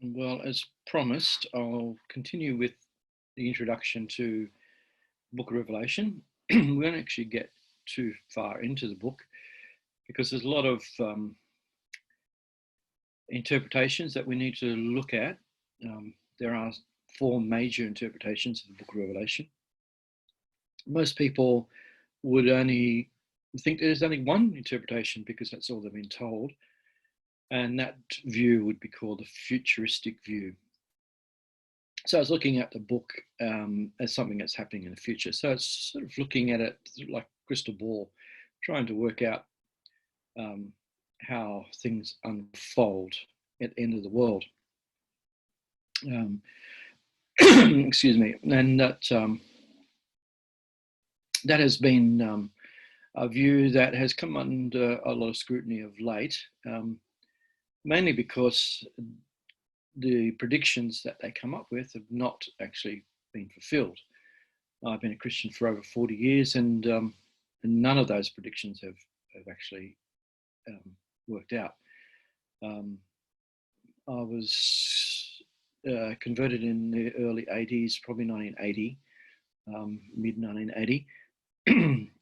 Well, as promised, I'll continue with the introduction to the Book of Revelation. We won't actually get too far into the book because there's a lot of interpretations that we need to look at. There are four major interpretations of the Book of Revelation. Most people would only think there's only one interpretation because that's all they've been told. And that view would be called the futuristic view. So I was looking at the book as something that's happening in the future. So it's sort of looking at it like a crystal ball, trying to work out how things unfold at the end of the world. Excuse me. And that has been a view that has come under a lot of scrutiny of late, mainly because the predictions that they come up with have not actually been fulfilled. I've been a Christian for over 40 years, and none of those predictions have actually worked out. I was converted in the early 80s, probably 1980, mid 1980,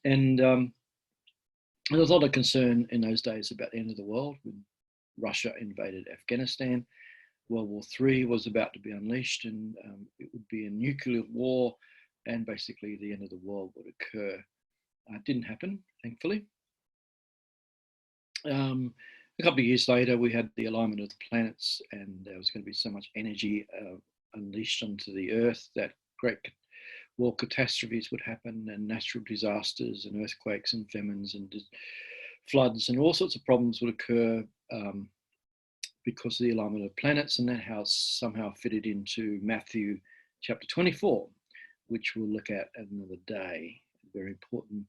and there was a lot of concern in those days about the end of the world when Russia invaded Afghanistan. World War III was about to be unleashed, and it would be a nuclear war, and basically the end of the world would occur. It didn't happen, thankfully. A couple of years later, we had the alignment of the planets, and there was going to be so much energy unleashed onto the Earth that great world catastrophes would happen, and natural disasters and earthquakes and famines and floods and all sorts of problems would occur because of the alignment of planets, and that how somehow fitted into Matthew chapter 24, which we'll look at another day. A very important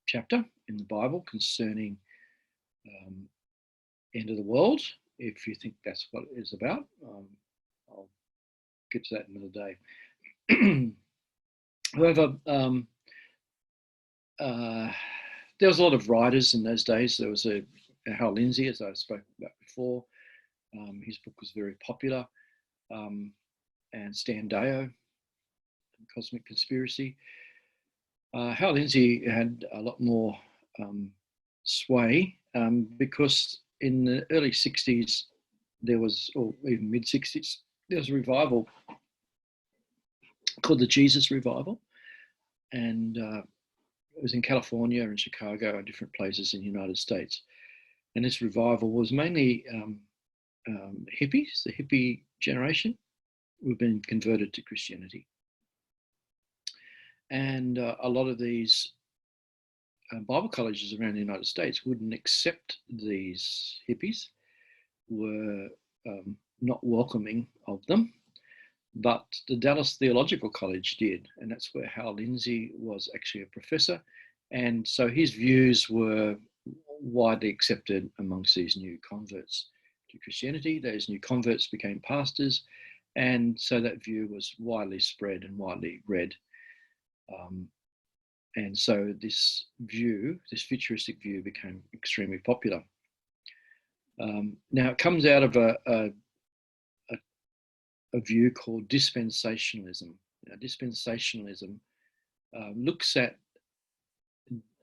chapter in the Bible concerning end of the world. If you think that's what it is about, I'll get to that another day. However, there was a lot of writers in those days. There was Hal Lindsey, as I spoke about before. His book was very popular. And Stan Deyo, Cosmic Conspiracy. Hal Lindsey had a lot more sway because in the early 60s, there was, or even mid 60s, there was a revival called the Jesus Revival. And it was in California and Chicago and different places in the United States. And this revival was mainly hippies, the hippie generation, who've been converted to Christianity. And a lot of these Bible colleges around the United States wouldn't accept these hippies, were not welcoming of them, but the Dallas Theological College did, and that's where Hal Lindsey was actually a professor, and so his views were widely accepted amongst these new converts to Christianity. Those new converts became pastors, and so that view was widely spread and widely read. And so this view, this futuristic view, became extremely popular. Now it comes out of a view called dispensationalism. Now, dispensationalism looks at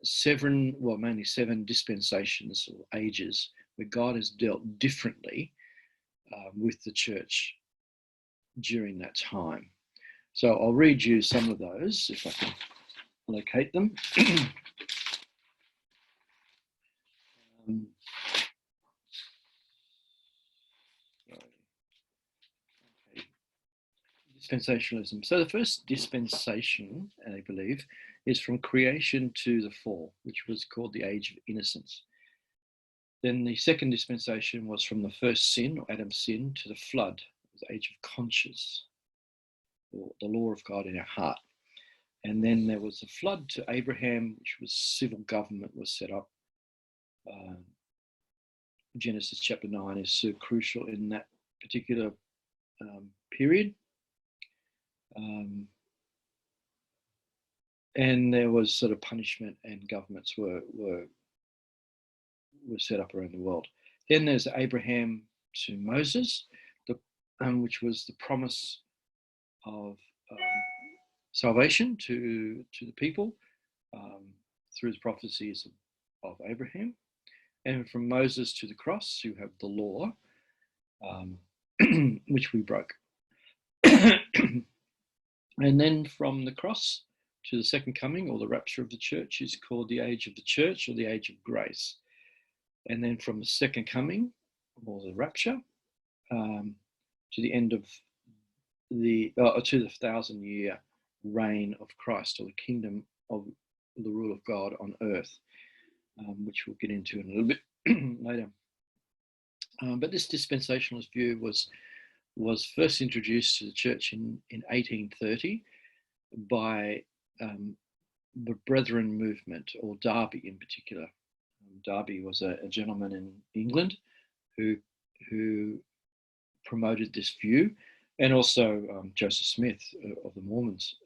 mainly seven dispensations or ages where God has dealt differently with the church during that time. So I'll read you some of those if I can locate them. Dispensationalism. So the first dispensation, I believe, is from creation to the fall, which was called the Age of Innocence. Then the second dispensation was from the first sin, or Adam's sin, to the flood, the Age of Conscience, or the law of God in our heart. And then there was the flood to Abraham, which was civil government was set up. Genesis chapter 9 is so crucial in that particular period. And there was sort of punishment, and governments were set up around the world. Then there's Abraham to Moses, which was the promise of salvation to the people through the prophecies of Abraham. And from Moses to the cross, you have the law, which we broke. And then from the cross to the second coming, or the rapture of the church, is called the age of the church, or the age of grace. And then from the second coming, or the rapture, to the end of to the 1,000-year reign of Christ, or the kingdom of the rule of God on earth, which we'll get into in a little bit later. But this dispensationalist view was first introduced to the church in 1830 by the Brethren movement, or Darby in particular. Darby was a gentleman in England who promoted this view, and also Joseph Smith of the Mormons.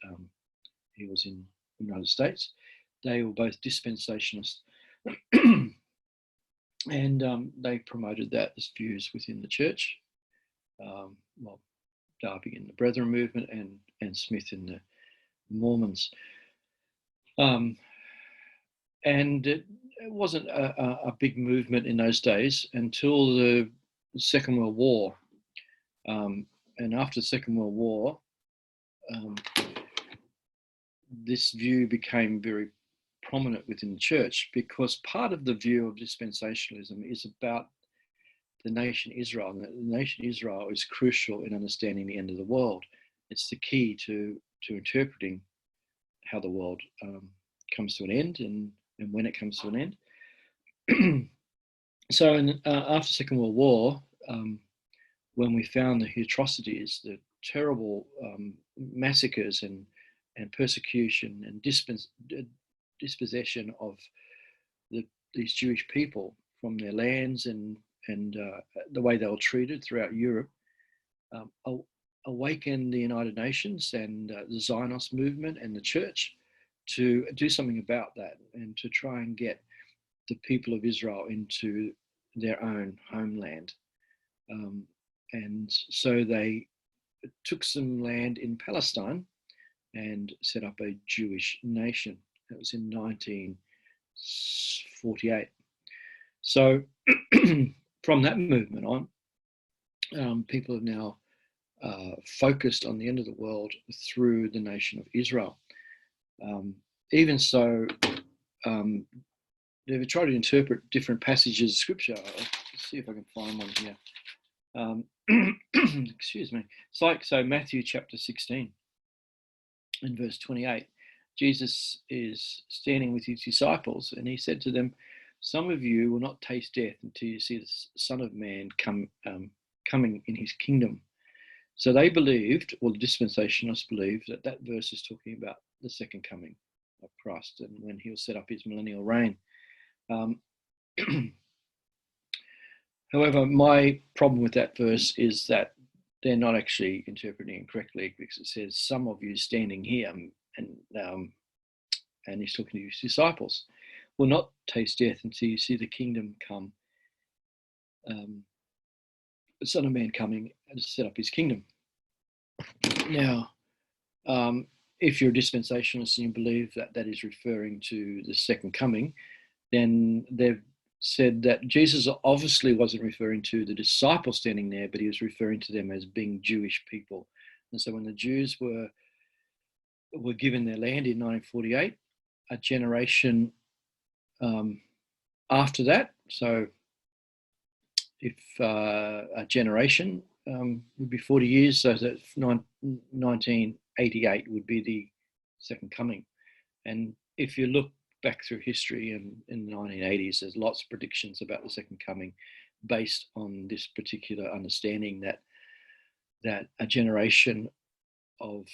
He was in the United States. They were both dispensationalists, and they promoted that as views within the church. Well, Darby in the Brethren movement, and Smith in the Mormons. And it wasn't a big movement in those days until the Second World War. And after the Second World War, this view became very prominent within the church, because part of the view of dispensationalism is about the nation Israel. And the nation Israel is crucial in understanding the end of the world. It's the key to interpreting how the world comes to an end, and when it comes to an end. So after the Second World War, when we found the atrocities, the terrible massacres and persecution and dispossession of these Jewish people from their lands, and the way they were treated throughout Europe, awakened the United Nations and the Zionist movement and the church to do something about that, and to try and get the people of Israel into their own homeland. And so they took some land in Palestine and set up a Jewish nation. That was in 1948. So from that movement on, people have now focused on the end of the world through the nation of Israel. Even so, they've tried to interpret different passages of scripture. I'll see if I can find one here. Excuse me. It's like, so Matthew chapter 16 and verse 28, Jesus is standing with his disciples, and he said to them, "Some of you will not taste death until you see the Son of Man coming in his kingdom." So they believed, or the dispensationalists believed, that verse is talking about the second coming of Christ, and when he'll set up his millennial reign. However, my problem with that verse is that they're not actually interpreting it correctly, because it says, "Some of you standing here," and he's talking to his disciples, "will not taste death until you see the kingdom come, the Son of Man coming to set up his kingdom." Now, if you're a dispensationalist and you believe that that is referring to the second coming, then they've said that Jesus obviously wasn't referring to the disciples standing there, but he was referring to them as being Jewish people. And so when the Jews were given their land in 1948, a generation after that, so if a generation would be 40 years, so that 1988 would be the second coming. And if you look back through history, and in the 1980s, there's lots of predictions about the second coming based on this particular understanding that a generation of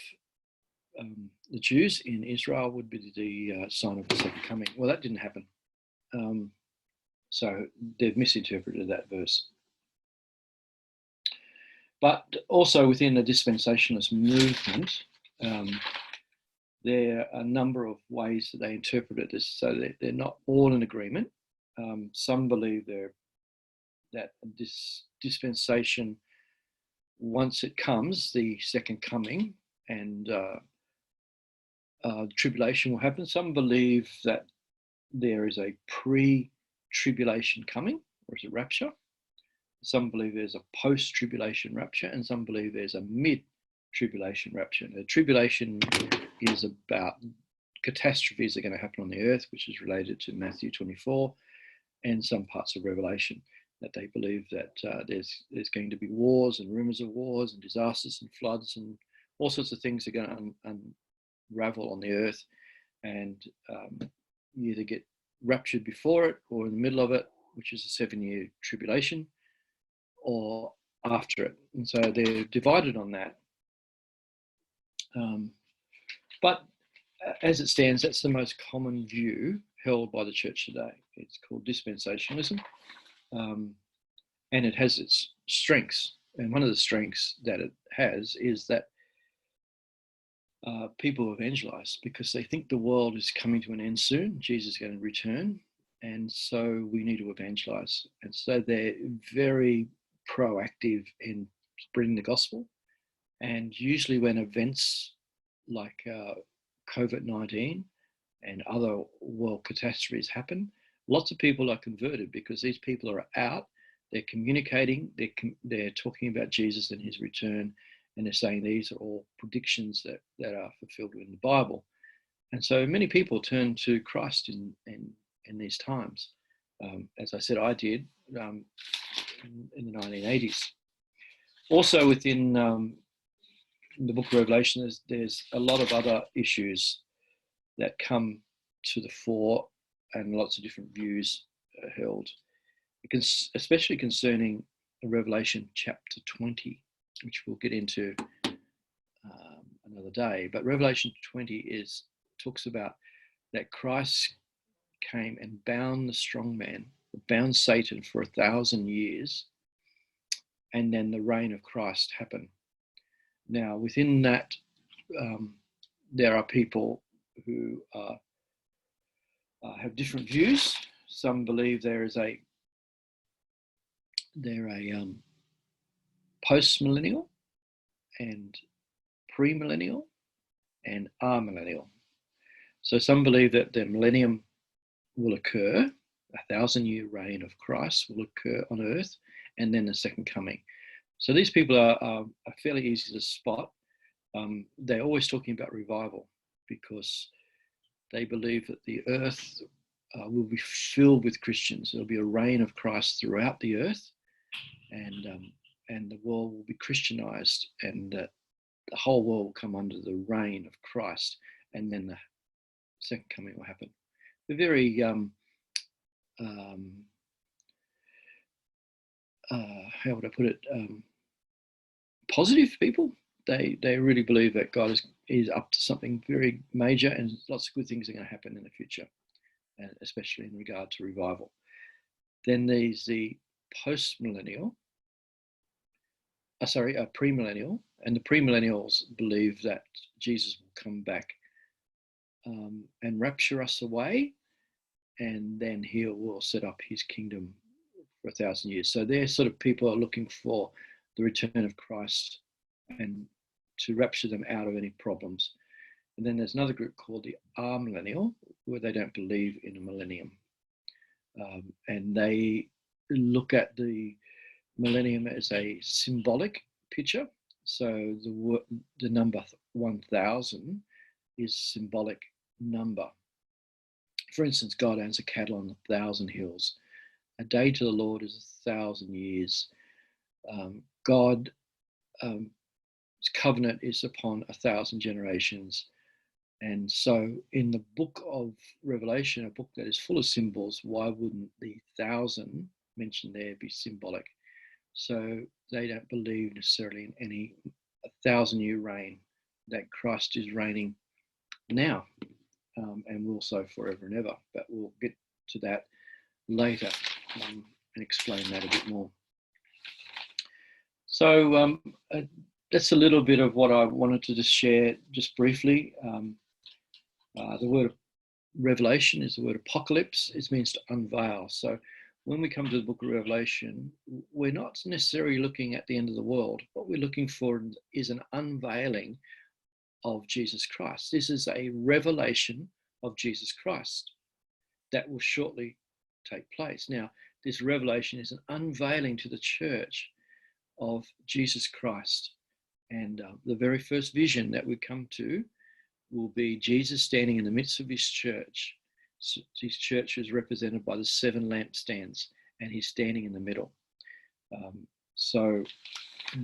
the Jews in Israel would be the sign of the second coming. Well, that didn't happen. So they've misinterpreted that verse. But also within the dispensationalist movement, there are a number of ways that they interpret this, so they're not all in agreement. Some believe they're that this dispensation, once it comes, the second coming, and tribulation will happen. Some believe that there is a pre-tribulation coming, or is it rapture? Some believe there's a post-tribulation rapture, and some believe there's a mid-tribulation rapture. The tribulation is about catastrophes that are going to happen on the earth, which is related to Matthew 24 and some parts of Revelation, that they believe that there's going to be wars and rumors of wars and disasters and floods and all sorts of things are going to unravel on the earth, and you either get raptured before it or in the middle of it, which is a 7-year tribulation, or after it. And so they're divided on that. But as it stands, that's the most common view held by the church today. It's called dispensationalism, and it has its strengths. And one of the strengths that it has is that people evangelize because they think the world is coming to an end soon. Jesus is going to return, and so we need to evangelize. And so they're very proactive in spreading the gospel. And usually when events like COVID-19 and other world catastrophes happen, lots of people are converted because these people are out, they're communicating, they're talking about Jesus and his return, and they're saying these are all predictions that are fulfilled in the Bible. And so many people turn to Christ in these times. As I said, I did in the 1980s. Also within the book of Revelation, there's a lot of other issues that come to the fore, and lots of different views are held, especially concerning Revelation chapter 20, which we'll get into another day. But Revelation 20 talks about that Christ came and bound the strong man, bound Satan for 1,000 years, and then the reign of Christ happened. Now, within that, there are people who have different views. Some believe they're post-millennial and pre-millennial and amillennial. So some believe that the millennium will occur, 1,000-year reign of Christ will occur on earth, and then the second coming. So these people are fairly easy to spot. They're always talking about revival because they believe that the earth will be filled with Christians. There'll be a reign of Christ throughout the earth, and the world will be Christianized, and the whole world will come under the reign of Christ, and then the second coming will happen. They're very how would I put it? Positive people. They really believe that God is up to something very major, and lots of good things are going to happen in the future, and especially in regard to revival. Then there's the premillennial, and the premillennials believe that Jesus will come back and rapture us away, and then he will set up his kingdom for 1,000 years. So they're sort of people are looking for the return of Christ and to rapture them out of any problems. And then there's another group called the amillennial, where they don't believe in a millennium. And they look at the millennium as a symbolic picture. So the number 1,000 is symbolic number. For instance, God owns a cattle on 1,000 hills. A day to the Lord is 1,000 years. God's covenant is upon 1,000 generations. And so in the book of Revelation, a book that is full of symbols, why wouldn't the 1,000 mentioned there be symbolic? So they don't believe necessarily in any 1,000-year reign, that Christ is reigning now and will so forever and ever. But we'll get to that later and explain that a bit more. So that's a little bit of what I wanted to just share just briefly. The word revelation is the word apocalypse. It means to unveil. So when we come to the book of Revelation, we're not necessarily looking at the end of the world. What we're looking for is an unveiling of Jesus Christ. This is a revelation of Jesus Christ that will shortly take place. Now, this revelation is an unveiling to the church of Jesus Christ. And the very first vision that we come to will be Jesus standing in the midst of his church. So his church is represented by the 7 lampstands, and he's standing in the middle. So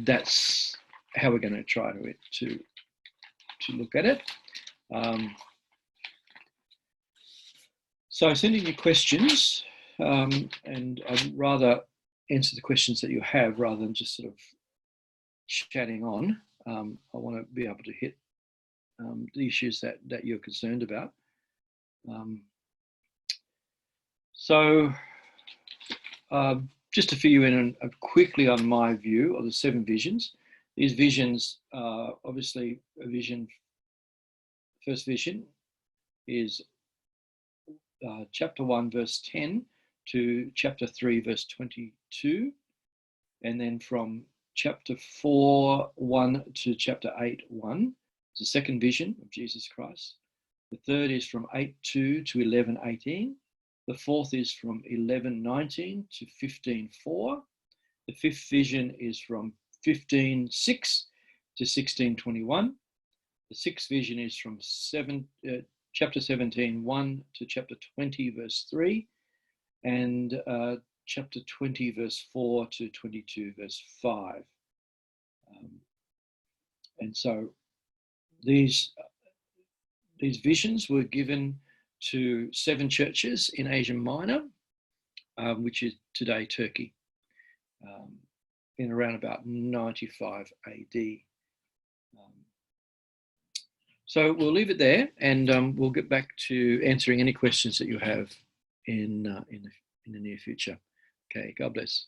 that's how we're going to try to look at it. So send in your questions, and I'd rather answer the questions that you have rather than just sort of chatting on. I want to be able to hit the issues that you're concerned about. So just to fill you in quickly on my view of the 7 visions. These visions are obviously a vision. First vision is chapter 1 verse 10 to chapter 3 verse 22, and then from chapter 4 1 to chapter 8 1 is the second vision of Jesus Christ. The third is from 8:2 to 11:18. The fourth is from 11:19 to 15:4. The fifth vision is from 15:6 to 16:21. The sixth vision is from chapter 17 1 to chapter 20 verse 3, and chapter 20 verse 4 to 22 verse 5. And so these visions were given to 7 churches in Asia Minor, which is today Turkey, in around about 95 AD. So we'll leave it there, and we'll get back to answering any questions that you have in the near future. Okay, God bless.